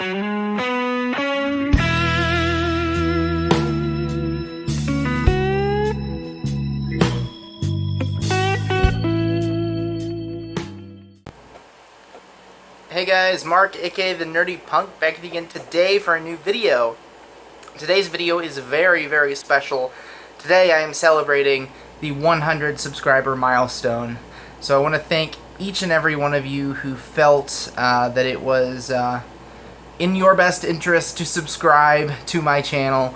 Hey guys, Mark, aka the Nerdy Punk, back again today for a new video. Today's video is very, very special. Today I am celebrating the 100 subscriber milestone. So I want to thank each and every one of you who felt that it was in your best interest to subscribe to my channel,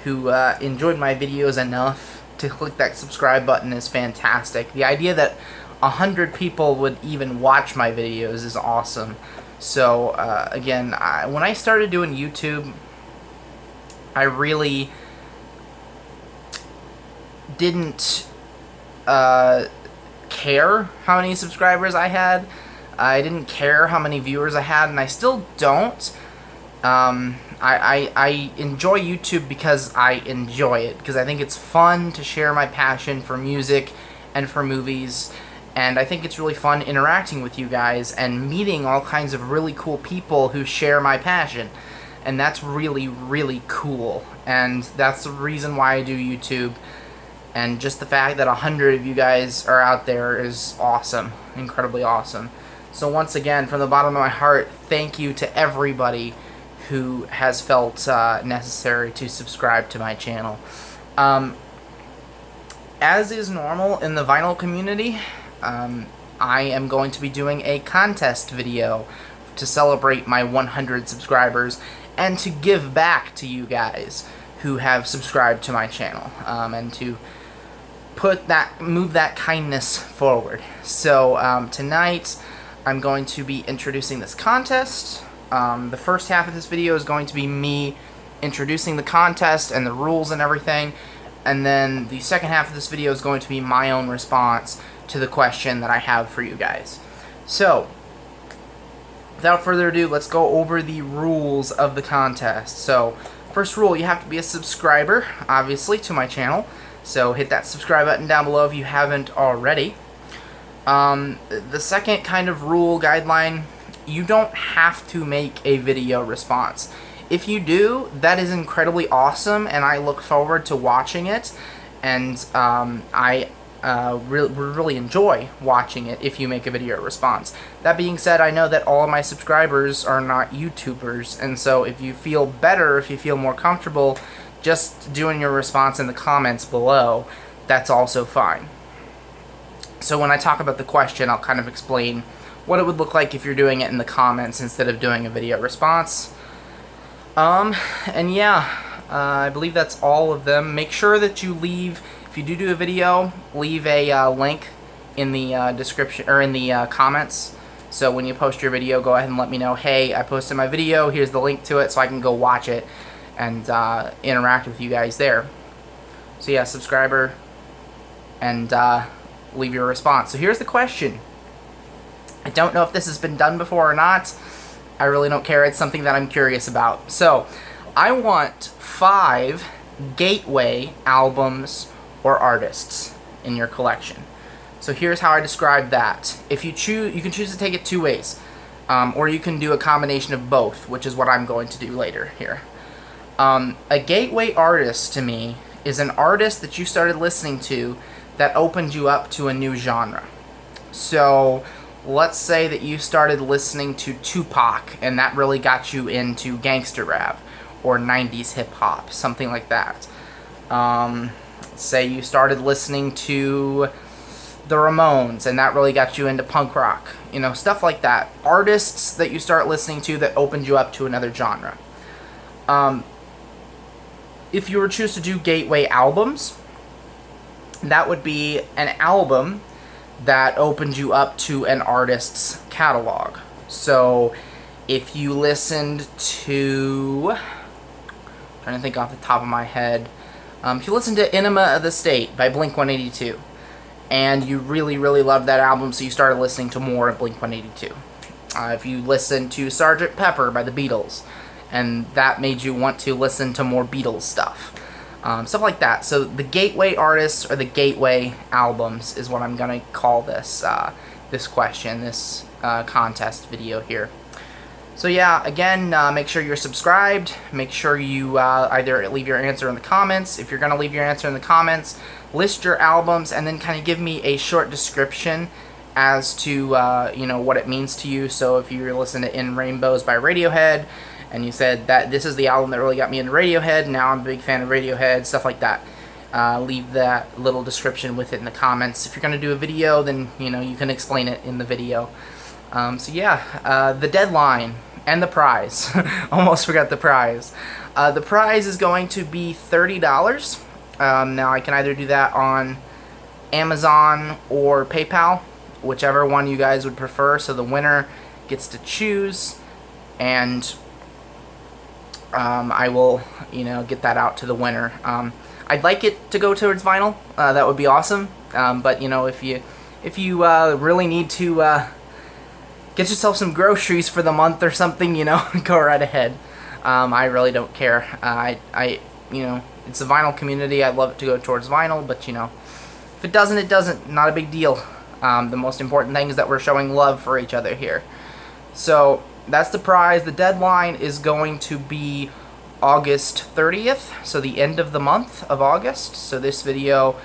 who enjoyed my videos enough to click that subscribe button is fantastic. The idea that 100 people would even watch my videos is awesome. So again, when I started doing YouTube, I really didn't care how many subscribers I had. I didn't care how many viewers I had, and I still don't. I enjoy YouTube because I enjoy it, because I think it's fun to share my passion for music and for movies. And I think it's really fun interacting with you guys and meeting all kinds of really cool people who share my passion. And that's really, really cool. And that's the reason why I do YouTube. And just the fact that 100 of you guys are out there is awesome. Incredibly awesome. So once again, from the bottom of my heart, thank you to everybody who has felt necessary to subscribe to my channel. As is normal in the vinyl community, I am going to be doing a contest video to celebrate my 100 subscribers and to give back to you guys who have subscribed to my channel, and to move that kindness forward. So tonight I'm going to be introducing this contest. The first half of this video is going to be me introducing the contest and the rules and everything, and then the second half of this video is going to be my own response to the question that I have for you guys. So, without further ado, let's go over the rules of the contest. So, first rule, you have to be a subscriber, obviously, to my channel. So, hit that subscribe button down below if you haven't already. The second kind of rule, guideline, you don't have to make a video response. If you do, that is incredibly awesome, and I look forward to watching it, and I really enjoy watching it if you make a video response. That being said, I know that all of my subscribers are not YouTubers, and so if you feel better, if you feel more comfortable just doing your response in the comments below, that's also fine. So when I talk about the question, I'll kind of explain what it would look like if you're doing it in the comments instead of doing a video response. And yeah, I believe that's all of them. Make sure that you leave, if you do a video, leave a link in the description, or in the comments. So when you post your video, go ahead and let me know, hey, I posted my video, here's the link to it, so I can go watch it and interact with you guys there. So yeah, subscriber, and leave your response. So here's the question. I don't know if this has been done before or not. I really don't care. It's something that I'm curious about. So, I want 5 gateway albums or artists in your collection. So here's how I describe that. If you choose, you can choose to take it 2 ways, or you can do a combination of both, which is what I'm going to do later here. A gateway artist to me is an artist that you started listening to that opened you up to a new genre. So let's say that you started listening to Tupac, and that really got you into gangster rap or 90s hip-hop, something like that. Let's say you started listening to the Ramones, and that really got you into punk rock. You know, stuff like that. Artists that you start listening to that opened you up to another genre. If you were to choose to do gateway albums, that would be an album that opened you up to an artist's catalog. So, if you listened to, I'm trying to think off the top of my head, if you listened to Enema of the State by Blink-182, and you really, really loved that album, so you started listening to more of Blink-182. If you listened to Sgt. Pepper by the Beatles, and that made you want to listen to more Beatles stuff. Stuff like that. So the gateway artists or the gateway albums is what I'm gonna call this this question, this contest video here. So yeah, again, make sure you're subscribed. Make sure you either leave your answer in the comments. If you're going to leave your answer in the comments, list your albums and then kind of give me a short description as to what it means to you. So if you listen to In Rainbows by Radiohead and you said that this is the album that really got me into Radiohead, now I'm a big fan of Radiohead, stuff like that. Leave that little description with it in the comments. If you're going to do a video, then you can explain it in the video. So yeah, the deadline and the prize. Almost forgot the prize. The prize is going to be $30. Now I can either do that on Amazon or PayPal, whichever one you guys would prefer. So the winner gets to choose, and I will, get that out to the winner. I'd like it to go towards vinyl. That would be awesome. But if you really need to get yourself some groceries for the month or something, go right ahead. I really don't care. It's a vinyl community. I'd love it to go towards vinyl, but if it doesn't, it doesn't. Not a big deal. The most important thing is that we're showing love for each other here. So that's the prize. The deadline is going to be August 30th, so the end of the month of August. So this video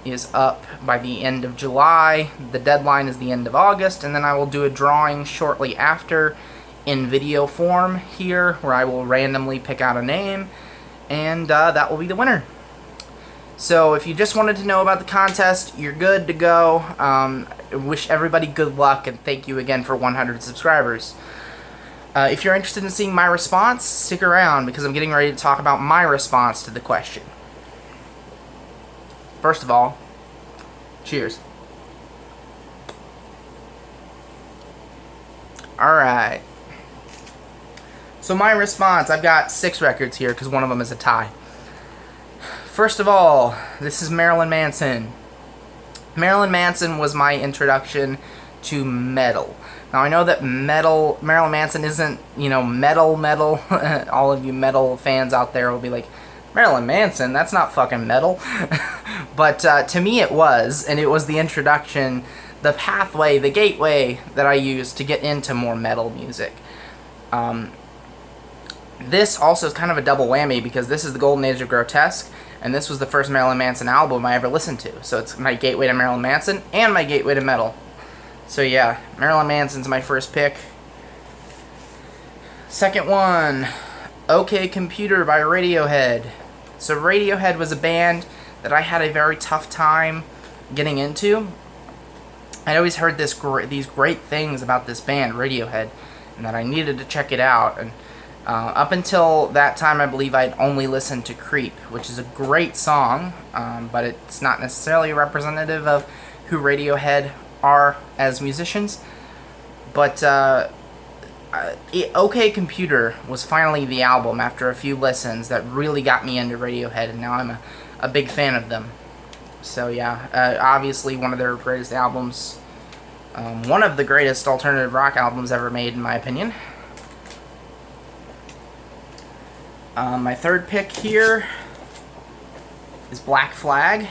is up by the end of July. The deadline is the end of August, and then I will do a drawing shortly after in video form here, where I will randomly pick out a name, and that will be the winner. So if you just wanted to know about the contest, you're good to go. I wish everybody good luck, and thank you again for 100 subscribers. If you're interested in seeing my response, stick around, because I'm getting ready to talk about my response to the question. First of all, cheers. Alright. So my response, I've got 6 records here because one of them is a tie. First of all, this is Marilyn Manson. Marilyn Manson was my introduction to metal. Now I know that Marilyn Manson isn't, metal. All of you metal fans out there will be like, Marilyn Manson, that's not fucking metal. But to me it was, and it was the introduction, the pathway, the gateway that I used to get into more metal music. This also is kind of a double whammy, because this is the golden age of grotesque, and this was the first Marilyn Manson album I ever listened to. So it's my gateway to Marilyn Manson and my gateway to metal. So yeah, Marilyn Manson's my first pick. Second one, OK Computer by Radiohead. So Radiohead was a band that I had a very tough time getting into. I'd always heard these great things about this band, Radiohead, and that I needed to check it out. And up until that time, I believe I'd only listened to Creep, which is a great song, but it's not necessarily representative of who Radiohead are as musicians. But OK Computer was finally the album, after a few listens, that really got me into Radiohead, and now I'm a big fan of them. So yeah, obviously one of their greatest albums, one of the greatest alternative rock albums ever made, in my opinion. My third pick here is Black Flag.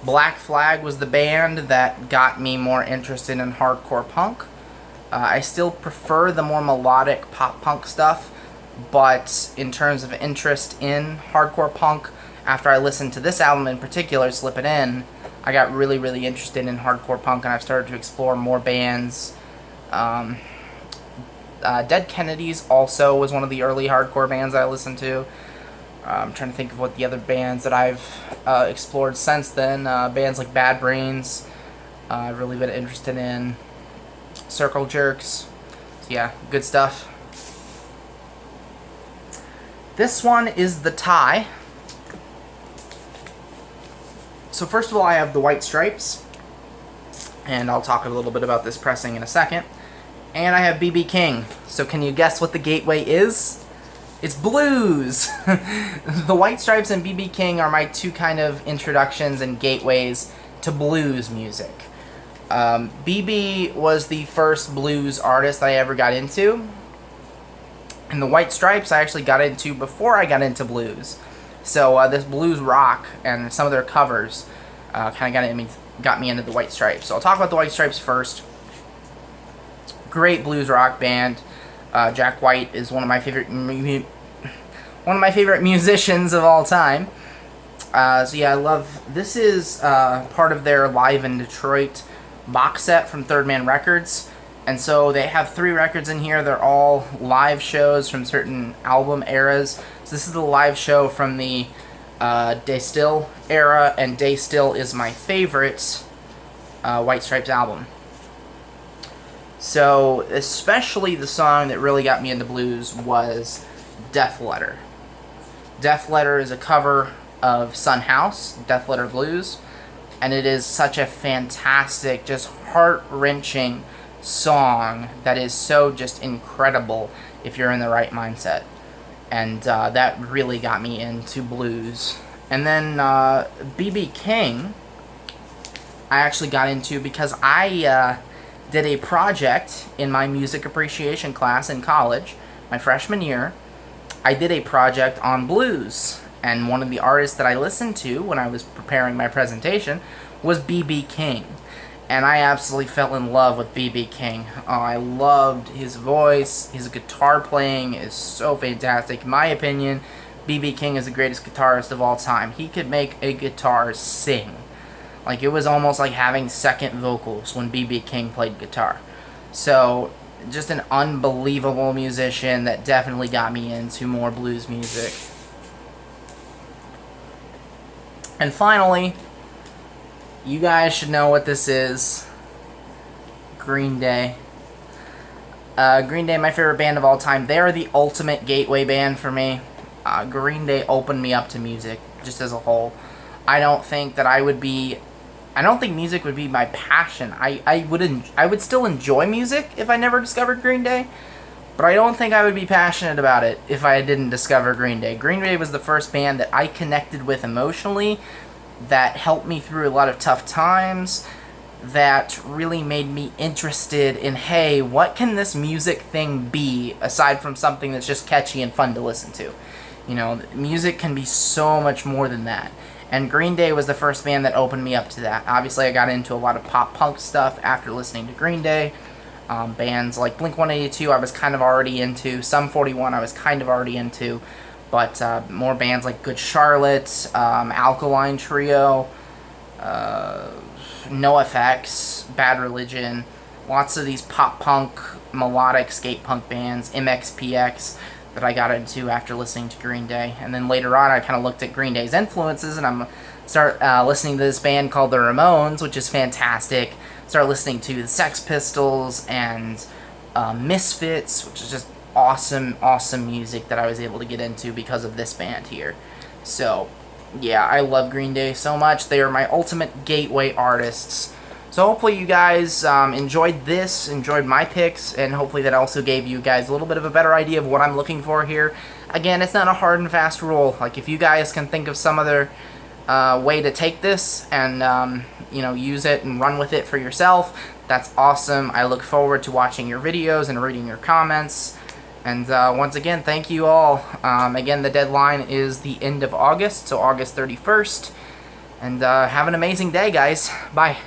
Black Flag was the band that got me more interested in hardcore punk. I still prefer the more melodic pop punk stuff, but in terms of interest in hardcore punk, after I listened to this album in particular, Slip It In, I got really, really interested in hardcore punk, and I've started to explore more bands. Dead Kennedys also was one of the early hardcore bands I listened to. I'm trying to think of what the other bands that I've explored since then. Bands like Bad Brains, I've really been interested in. Circle Jerks. So yeah, good stuff. This one is the tie. So first of all, I have the White Stripes, and I'll talk a little bit about this pressing in a second. And I have B.B. King. So can you guess what the gateway is? It's blues! The White Stripes and B.B. King are my two kind of introductions and gateways to blues music. B.B. was the first blues artist I ever got into. And the White Stripes I actually got into before I got into blues. So this blues rock and some of their covers kind of got me into the White Stripes. So I'll talk about the White Stripes first. Great blues rock band. Jack White is one of my favorite musicians of all time. So yeah, I love. This is part of their Live in Detroit box set from Third Man Records, and so they have 3 records in here. They're all live shows from certain album eras. So this is the live show from the Day Still era, and Day Still is my favorite White Stripes album. So especially the song that really got me into blues was Death Letter. Death Letter is a cover of Son House, Death Letter Blues, and it is such a fantastic, just heart-wrenching song that is so just incredible if you're in the right mindset. And that really got me into blues. And then B.B. King, I actually got into because I did a project in my music appreciation class in college, my freshman year. I did a project on blues, and one of the artists that I listened to when I was preparing my presentation was B.B. King. And I absolutely fell in love with B.B. King. I loved his voice. His guitar playing is so fantastic. In my opinion, B.B. King is the greatest guitarist of all time. He could make a guitar sing. Like, it was almost like having second vocals when B.B. King played guitar. So, just an unbelievable musician that definitely got me into more blues music. And finally, you guys should know what this is. Green Day. Green Day, my favorite band of all time. They are the ultimate gateway band for me. Green Day opened me up to music, just as a whole. I don't think music would be my passion. I would still enjoy music if I never discovered Green Day, but I don't think I would be passionate about it if I didn't discover Green Day. Green Day was the first band that I connected with emotionally, that helped me through a lot of tough times, that really made me interested in, hey, what can this music thing be aside from something that's just catchy and fun to listen to? You know, music can be so much more than that. And Green Day was the first band that opened me up to that. Obviously, I got into a lot of pop-punk stuff after listening to Green Day. Bands like Blink-182 I was kind of already into. Sum 41 I was kind of already into. But more bands like Good Charlotte, Alkaline Trio, NoFX, Bad Religion. Lots of these pop-punk, melodic skate punk bands, MXPX, that I got into after listening to Green Day. And then later on, I kind of looked at Green Day's influences, and I'm start listening to this band called the Ramones, which is fantastic. Start listening to the Sex Pistols and Misfits, which is just awesome music that I was able to get into because of this band here. So, yeah, I love Green Day so much. They are my ultimate gateway artists. So hopefully you guys enjoyed my picks, and hopefully that also gave you guys a little bit of a better idea of what I'm looking for here. Again, it's not a hard and fast rule. Like, if you guys can think of some other way to take this and, use it and run with it for yourself, that's awesome. I look forward to watching your videos and reading your comments. And once again, thank you all. Again, the deadline is the end of August, so August 31st. And have an amazing day, guys. Bye.